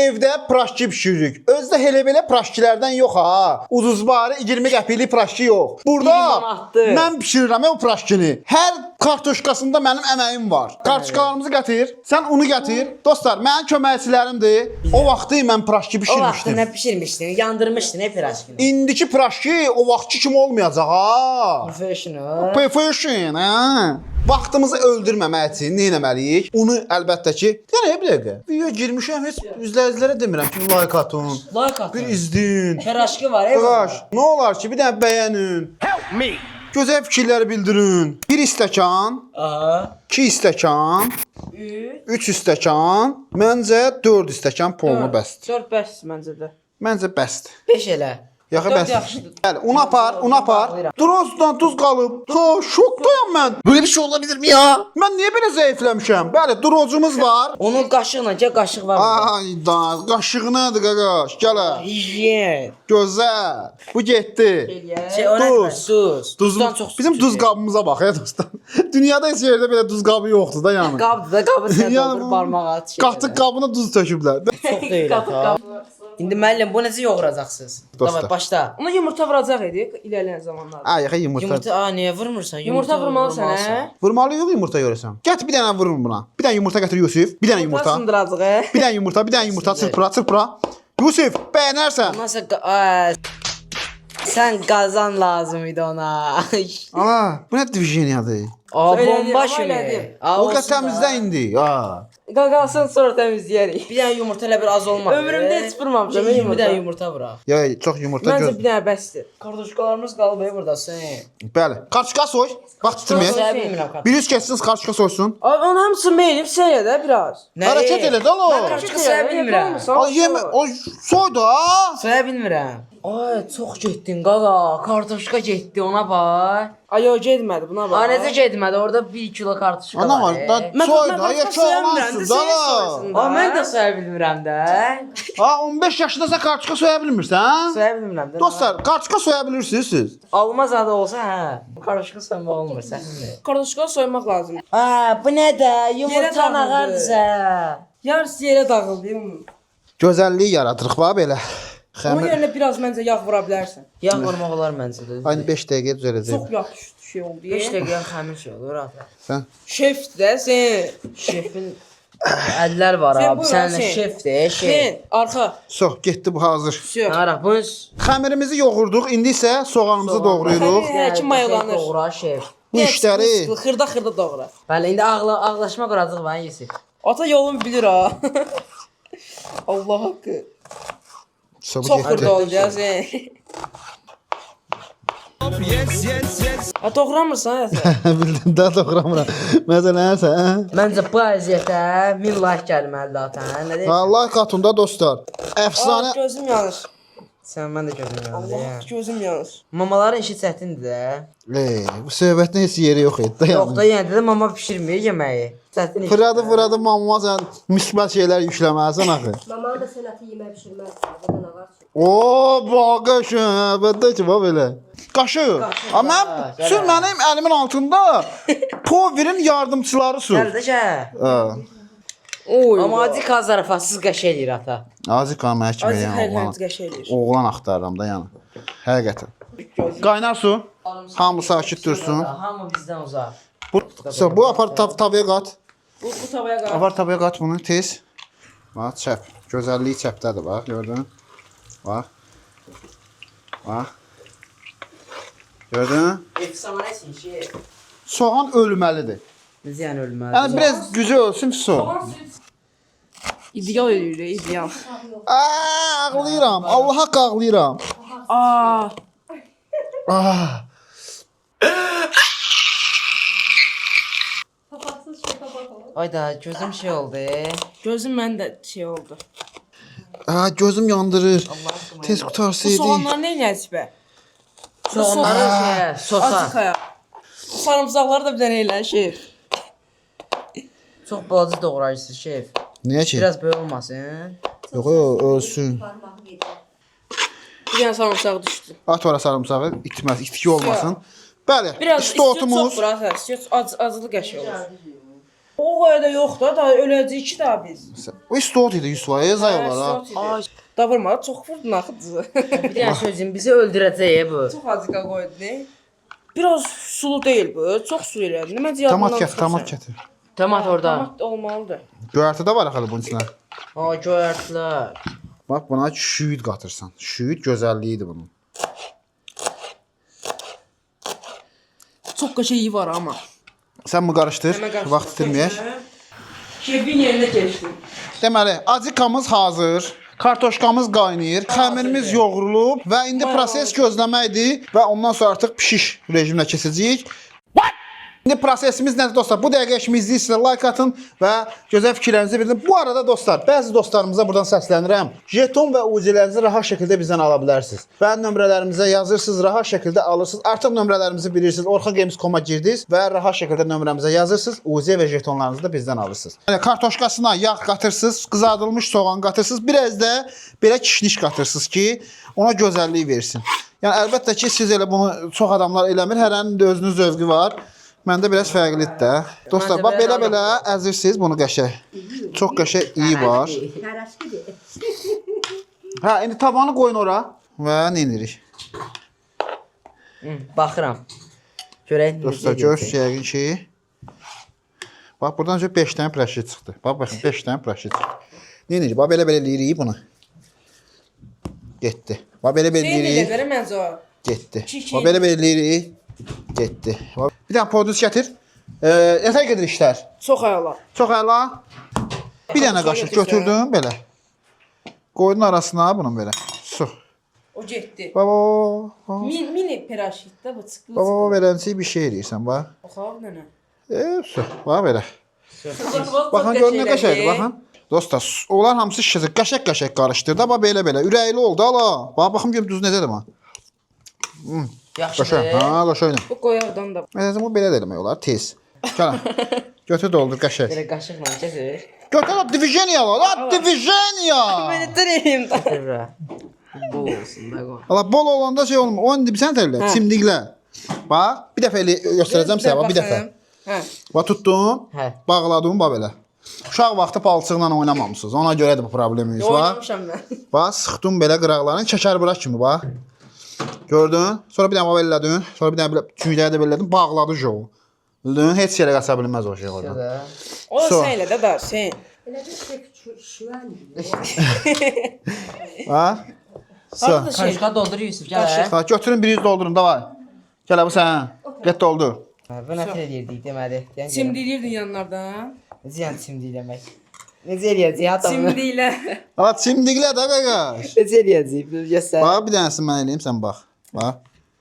evdə praşki bişiririk. Özdə elə belə praşkilərdən yox ha. Ucuzbarı 20 qəpiklik praşki yox. Burada mən bişirirəm o praşkini. Hər kartoşkasında mənim əməyim var. Kartoşkalarımızı gətir, sən unu gətir. Dostlar, mənim köməkçilərimdir. O vaxtı mən praşki O vaxtı bişirmişdim. nə bişirmişdin? Yandırmışdın praşkini. İndiki praşki o vaxtki kimi olmayacaq ha. Professional. Profession, ha. Vaxtımızı öldürməmək üçün nə etməliyik? Unu əlbəttə ki, yəni bir dəqiqə. Video girmişəm, heç izləyicilərə demirəm ki, like atın. Like atın. Bir izləyin. Praşki var, Qaş, nə olar ki, bir dənə bəyənin. Help me. Gözəl fikirləri bildirin. 1 stəkan, Aha. 2 stəkan, 3 stəkan, məncə 4 stəkan pulunu bəsdir. 4 bəs məncə də. Məncə bəsdir. 5 elə. Yaxa Dörd bəsdir. yaxşıdır. Bəli, un apar. Drozdan tuz qalıb. Ha, şokdayam mən. Böyle bir şey olabilir mi ya? Mən niyə belə zəifləmişəm? Bəli, drozumuz var. Onun qaşıqla, gəl qaşıq var burada. Ay da, qaşığınadır qaqaş. Gələ. Hijyen. Gözəl. Bu getdi. Şey, o nədir? Duz. Duz. Duzdan çox Bizim duz qabımıza bax ya dostlar. Dünyada heç yerdə belə duz qabı yoxdur da yəni. Qabdır da, qabı sən Yəni doldur barmağa at. Qatıq qabına duz töküblər. Çox deyil ata. İndi müəllim, bu necə yoğuracaqsınız? Dostlar. Davay, başla. Ona yumurta vuracaq idik irəliyən zamanlarda. Ay, yaxa yumurta. Yumurta, niyə vurmursan? Yumurta vurmalısan, hə? Vurmalı yox yumurta görəsən. Gətir bir dənə vurun buna. Bir dənə yumurta gətir Yusuf. Bir dənə yumurta. Sındıracaq, hə? Bir dənə yumurta çırpıra. Yusuf, bəyənərsən. Nasıl sən qazan lazım idi ona. Ana, bu nə diviziyoniyadır? Aa, bomba Amma kimi. elədim. O qədər təmizlə indi. Ha. Qaqasını sonra təmizləyərik. Bir dənə yumurta elə bir az olmadı. Ömrümdə heç vurmamışam 20 yumurta. dənə yumurta vuraq. Ya çox yumurta Məncə göz. bir dənə bəsdir. Kartoşkalarımız qalıb burada sən. Bəli. Karçka soy. Vaxt itirməyək. Saya bilmirəm kartoşka. Biriniz keçsiniz karçka soysun. Abi onun hamısını meyilib sən də biraz. Hərəkət elə də lo. Kartoşka saya bilmirəm. Ay yemə, o soy da. Saya bilmirəm. Ay, çox getdin qaqa. Kartoşka getdi ona bax. Ay o getmədi buna bax. Ay, necə getmədi? Orada 1 kilo kartoşka Ana var. var. Da Mən soy kartoşka da ya soyamıram, çoğalansın da. Ay, mən də saya bilmirəm də. Ha 15 yaşındasan karçka soya bilmirsən? Saya bilmirəm də. Dostlar, karçka soya bilirsiniz siz. Almaz adı olsa hə. Kartoşka soymaq olmur səhvmi? Kartoşka soymaq lazım. Ha, bu nə də? Yumurta dağıldı. nağardısa. Yarısı yerə dağıldı. Gözəllik yaradırıq bax belə. Onun Xəmir. yerinə biraz məncə yağ vura bilərsən. Yağ vurmaq olar məncə də. Aynı 5 dəqiqə düzələcək. Çox yaxşı şey oldu. 5 dəqiqə xəmir şey olur ata. Sən Şefdir də sən. Şefin əllər var Sən abi. buyur, Sən sən. şefdir, şef. Sən arxa. sox getdi bu hazır. Всё. Ara, bunu Xəmirimizi yoğurduq. İndi isə soğanımızı doğrayırıq. Hə, ki, mayalanır. Doğra şef. Bu işləri xırda doğra. Bəli, indi ağlaşma quracaq mən Yusuf. Ata yolunu bilir ha. Allah haqqı. soğuk Çox getdi. xırda oldu ya sən. Ha doğramırsan ya sən. Bildim, daha doğramıram. Məsələn, sən. Məncə bu əziyyətə 1000 like gəlməlidir ata. Nə deyirsən? Allah qatında dostlar. Əfsanə. Gözüm yanır. Sən mən də gözüm yandı. Allah gözüm yanır. Mamaların işi çətindir də. Bu söhbətin heç yeri yox idi. Yox da yenə də mama bişirmir yeməyi. Çətin iş. Fıradı mamma sən müsbət şeylər yükləməlisən axı. Mamanın da sənəti yemək pişirməz. Burada nə var? Oo, bax əlbəttə ki, bax belə. Qaşıq. Amma sür mənim əlimin altında Poverin yardımçıları sür. Gəldəcə. Ha. Oy. Amma acı kazarafasız qaş eləyir ata. Azıq qamə kimi Azı yəni oğlan. həqiqət qəşəng eləyir. Oğlan axtarıram da yəni. Həqiqətən. Qaynar su. Hamı sakit dursun. Hamı bizdən uzaq. Bu apar tavaya qat. Bu tavaya qal. Apar tavaya qat bunu tez. Bax, çəp. Gözəlliyi çəpdədir bax, gördün? Bax. Bax. Gördün? Efsanəsin şey. Soğan ölməlidir. Necə yəni ölməli? Yəni biraz gücü ölsün soğan. İdeal eləyir, ideal. Ağlayıram. Allah haqq ağlayıram. Aa. Ah. Papaksız şey papak olur. Ayda gözüm şey oldu. Gözüm məndə şey oldu. Ah, gözüm yandırır. Allah aşkına. Tez Bu qutarsaydı. soğanlar nə eləyəcək bə? Soğanları şey, sosa. Azıqaya. Bu sarımsaqları da bir dənə elə şef. Çox balaca doğrayırsınız şef. Niyə ki? Biraz böyük olmasın. Yox, ölsün. Parmağı gedir. Bir dənə sarımsaq düşdü. At ora sarımsağı, itməz, itki olmasın. Bəli, Biraz istotumuz. çox bura, acılı qəşəng olur. O kadar da yok da öləcəyik ki da biz. O istot idi Yusuf'a. Zay olar ha. Ay, da vurma, çox vurdun axı. Bir dənə sözüm bizi öldürəcək bu. Çox azıqa qoydu, ne? Biraz sulu deyil bu, çox su elədi. Məncə yadımdan Tomat gətir, tomat gətir. Tomat orada. Tomat olmalıdır. Göyərti də var axı bunun içində. Ha, göyərtilər. Bax buna şüyüd qatırsan. Şüyüd gözəlliyidir bunun. Çox qəşəyi var amma. Sən bu qarışdır. Hemen qarışdır. Vaxt itirməyək. Şefin yerinə keçdim. Deməli, acikamız hazır. Kartoşkamız qaynayır, xəmirimiz yoğrulub və indi proses gözləməkdir və ondan sonra artıq pişiş rejiminə keçəcəyik. İndi prosesimiz nədir dostlar? Bu dəqiqə işimi izləyirsiniz, like atın və gözəl fikirlərinizi bildirin. Bu arada dostlar, bəzi dostlarımıza buradan səslənirəm. Jeton və UC-lərinizi rahat şəkildə bizdən ala bilərsiniz. Və nömrələrimizə yazırsınız, rahat şəkildə alırsınız. Artıq nömrələrimizi bilirsiniz. Orxagames.com-a girdiniz və rahat şəkildə nömrəmizə yazırsınız. UC və jetonlarınızı da bizdən alırsınız. Yəni kartoşkasına yağ qatırsınız, qızardılmış soğan qatırsınız, biraz da belə kişniş qatırsınız ki, ona gözəllik versin. Yəni əlbəttə ki, siz elə bunu çox adamlar eləmir. Hərənin də özünün zövqü var. Məndə biraz fərqlidir də. Dostlar, bax belə-belə əzirsiniz bunu qəşəng. Çox qəşəng iyi var. Hərəşkidir. Hə, indi tabanı qoyun ora və nə edirik? Baxıram. Görək. Dostlar, görürsünüz yəqin ki. Bax, buradan 5 dənə praşit çıxdı. Bax, baxın, 5 dənə praşit çıxdı. Nə edirik? Bax, belə-belə eləyirik bunu. Getdi. Bax, belə-belə Sen elə eləyirik. verə məncə o. Getdi. Bax, belə-belə eləyirik. Getdi. Bir dənə podus gətir. Nətər gedir işlər? Çox əla. Çox əla. Bir dənə qaşıq götürdüm belə. Qoydun arasına bunun belə. Su. O getdi. Baba. Mini peraşitdə bu çıxdı. Baba verənsi bir şey eləyirsən bax. Baxaq nənə. Su. Bax belə. Baxın gör nə qəşəngdir baxın. Dostlar, onlar hamısı şişəcək. Qəşəng-qəşəng qarışdır da bax belə-belə. Ürəkli oldu ala. Bax baxım görüm düz necədir bax. Yaxşıdır. Qəşəng. Ha, qəşəngdir. Bu qoyardan da. Məsələn bu belə də eləmək olar tez. Gəl. Götür doldur qəşəng. Belə qaşıqla keçir. Götür diviziyoniya al. Diviziyoniya. Mən etdirəyim də. Bura. Bu olsun da qoy. Allah bol olanda şey olmur. Onu dib sən tərlə. Çimdiklə. Bax, bir dəfə elə göstərəcəm sənə, bax bir dəfə. Hə. Bax tutdum, Hə. bağladım bax belə. Uşaq vaxtı palçıqla oynamamısınız. Ona görədir bu probleminiz var. Oynamışam mən. Bax, sıxdım belə qıraqlarını, çəkər bırak kimi bax. Gördün? Sonra bir dənə bax elədin. Sonra bir dənə belə tüyləri də belədin, bağladı joğu. Bildin? Heç yerə qaça bilməz o şey orada. O So. sən elə də da, sən. Elə bir şey şüvən. Ha? So. Harada şey. Karışqa doldur Yusuf, gəl. hə? Ha, götürün bir yüz doldurun da var. Gəl bu sən. Get doldur. Bu nə tər edirdik deməli. Simdiyirdin yanlardan. Necə yəni simdiyləmək? Necə eləyəcək adamı? Simdiyle. Ha, çimdiklə də qaqaş. Necə eləyəcək? Bir göstər. Bax bir dənəsini mən eləyim sən bax. Bax.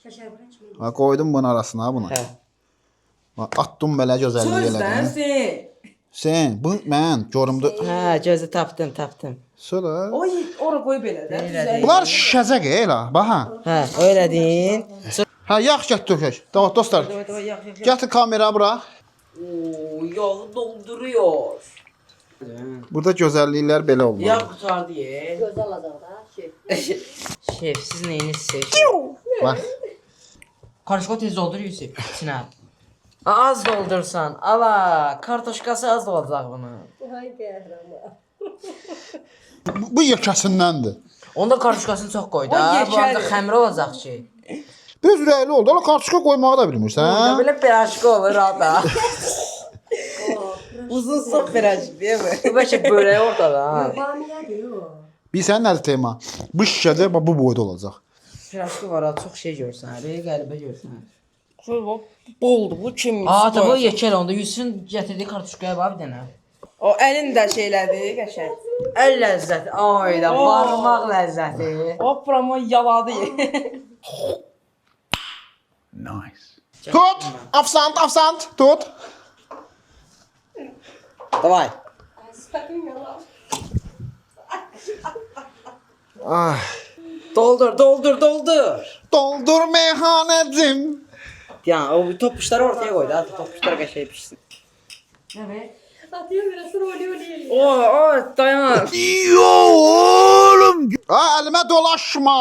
Şəşər bırakmayın. Bax qoydum bunun arasına bunu. Hə. Bax atdım belə gözəllik Sözdən elədim. sən. Sən bu mən görümdü. Hə, gözü tapdım. Sonra. Oy, ora qoy belə də. Elədi. Bunlar şişəcək elə. Bax ha. Hə, öylədin. Hə yağ gətir tökək. Tamam dostlar. Gətir kamera bura. Oo, yağ dolduruyor. Burada gözəlliklər belə olmalı. Yağ qutardı ye. Göz alacaq da. Şey. Şef, siz neyinizsiniz? Bax. Karışqa tez doldur Yusuf. İçinə. Az doldursan. Ala, kartoşkası az olacaq bunun. Hay qəhrəman. Bu yekəsindəndir. Onda karışqasını çox qoy da. O Bu yekəli. ancaq xəmir olacaq ki. Biraz ürəkli oldu. Ala kartuşka qoymağı da bilmirsən. Burada belə piraşka olur ada. Uzun sok verəcək, deyil mi? Bu bəlkə börək ortada ha. Bamilədir o. Bilsən nədir tema? Bu şişədə bax bu boyda olacaq. Piraşka var ha, çox şey görsən. Belə qəribə görsən. Şöyle bak, boldu bu kim? Aa, da bu yekəl onda. Yusufun gətirdiyi kartuşkaya bax bir dənə. O əlin də şeylədi, qəşəng. Əl ləzzəti, ayda, Oo. barmaq ləzzəti. Hop, buramı yaladı. Nice. Tut! Afsant, tut. Davay. Sifətin yalan. Ay. Doldur. Doldur meyhanəcim. Ya o topuşları ortaya koy da, topuşlar qəşəng pişsin. Atıyor biraz rolü. O, dayan. Oğlum. Ha, əlimə dolaşma.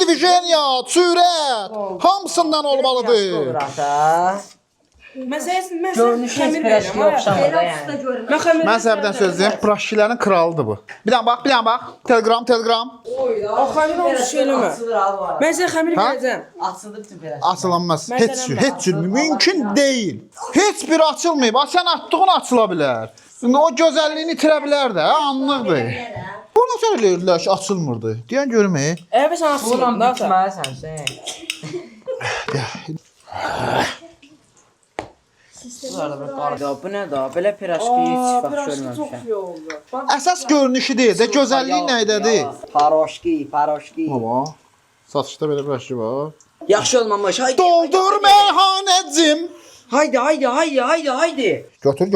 Diviziyoniya, sürət. Hamısından Olur olmalıdır. ata. Məsələn, Görünüşü heç pirajkiyə oxşamır da yəni. Mən sənə bir dənə söz deyim, praşçilərin kralıdır bu. Bir dənə bax. Telegram. Xəmir olmuş şey eləmə. Açılır al var. Mən sənə xəmir Ha? verəcəm. Açılır bütün pirajkiyə. Açılanmaz. Məsələn, Heç cür mümkün deyil. Heç biri açılmayıb. Sən atdığın açıla bilər. İndi o gözəlliyini itirə bilər də, anlıqdır. Bunu sən eləyirdilər ki, açılmırdı. Deyən görüm. Əvvəl sən Bununla açsın da. bitməlisən sən. Bu nə da? Belə pirajkiyə heç vaxt Pirajki çox görməmişəm. iyi oldu. Bax, Əsas görünüşü deyil də, gözəlliyi nədədir? Paroşki. Baba, satışda belə praşçı var. Yaxşı olmamış. Haydi. Doldur meyhanəcim. Haydi. Götür.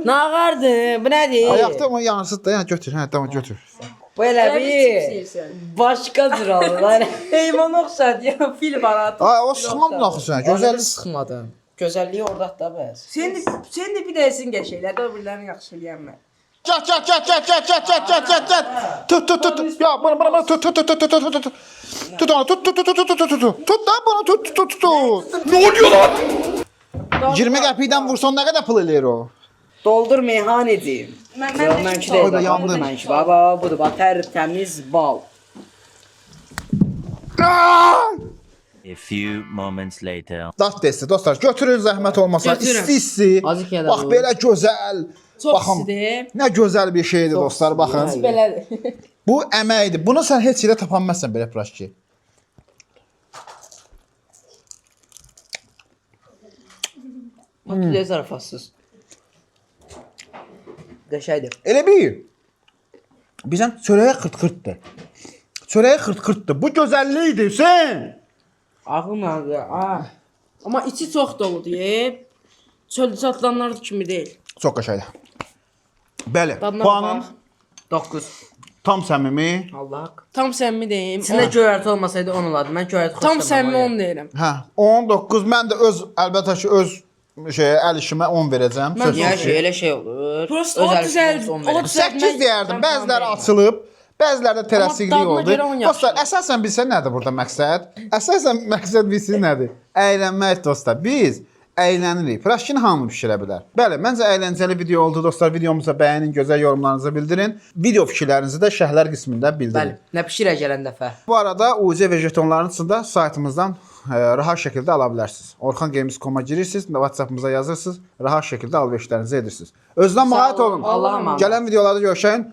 Nağardı, bu nədir? Ayaqda ama yansıt da, yəni götür. Hə, tamam götür. Bu elə bir başqa cür oldu lan. Heyvan oxşadı ya, fil barat. Ay, o sıxmadın axı sən. Gözəllik sıxmadım. Gözəlliyi ordadır da bəs. Sən də bir dəsin qəşəklər, o birlərini yaxşı eləyənmə. Get. Tut. Ya bunu tut. Tut onu, tut. Tut da bunu tut. Ne oluyor lan? 20 qəpikdən vursan nə qədər pul eləyir o? Doldur meyhaneci. Mənki deyil. Orada yandım. Mənki. Baba budur. Bax təmiz bal. A few moments later. Dat desti dostlar, götürün zəhmət olmasa. Götürün. İsti. Azıq yerdə Bax bu. belə gözəl. Çox Baxın. istidir. Nə gözəl bir şeydir dostlar, baxın. Belədir. Bu əməkdir. Bunu sən heç yerə tapa bilməzsən belə praşki. Bu da zarafatsız. Qəşəydir. Elə bil. Bizən çörəyə xırt-xırtdır. Çörəyə xırt-xırtdır. Bu gözəllikdir Hüseyn. Ağım ağrıyor. Amma içi çox doludur. Çöldə satılanlar kimi deyil. Çox qəşəngdir. Bəli, Dadına puanın bax. 9. tam səmimi. Allah. Tam səmimi deyim. İçində göyərti olmasaydı 10 olardı. Mən göyərti Tam xoşlamam. səmimi 10 deyirəm. Hə, 19. Mən də əlbəttə ki, öz əl işimə 10 verəcəm. Mən Niyə Sözsüz şey ki. elə şey olur? Prosta o düzəld. O 8 deyərdim. Bəziləri açılıb, bəziləri də tələsiklik dadına oldu. görə 10 yaxşı. Dostlar, əsasən bilsən nədir burada məqsəd? Əsasən məqsəd bilsin nədir? Əylənmək dostlar. Biz əylənirik. Praşkini hamı bişirə bilər. Bəli, məncə əyləncəli video oldu dostlar. Videomuza bəyənin, gözəl yorumlarınızı bildirin. Video fikirlərinizi də şərhlər qismində bildirin. Bəli. Nə bişirə gələn dəfə. Bu arada UC və jetonlarınızı da saytımızdan rahat şəkildə ala bilərsiniz. Orxangames.com-a girirsiniz, WhatsApp-ımıza yazırsınız, rahat şəkildə alış-verişlərinizi edirsiniz. Özünə müğayət olun. Allah'a emanet. Gələn videolarda görüşəyin.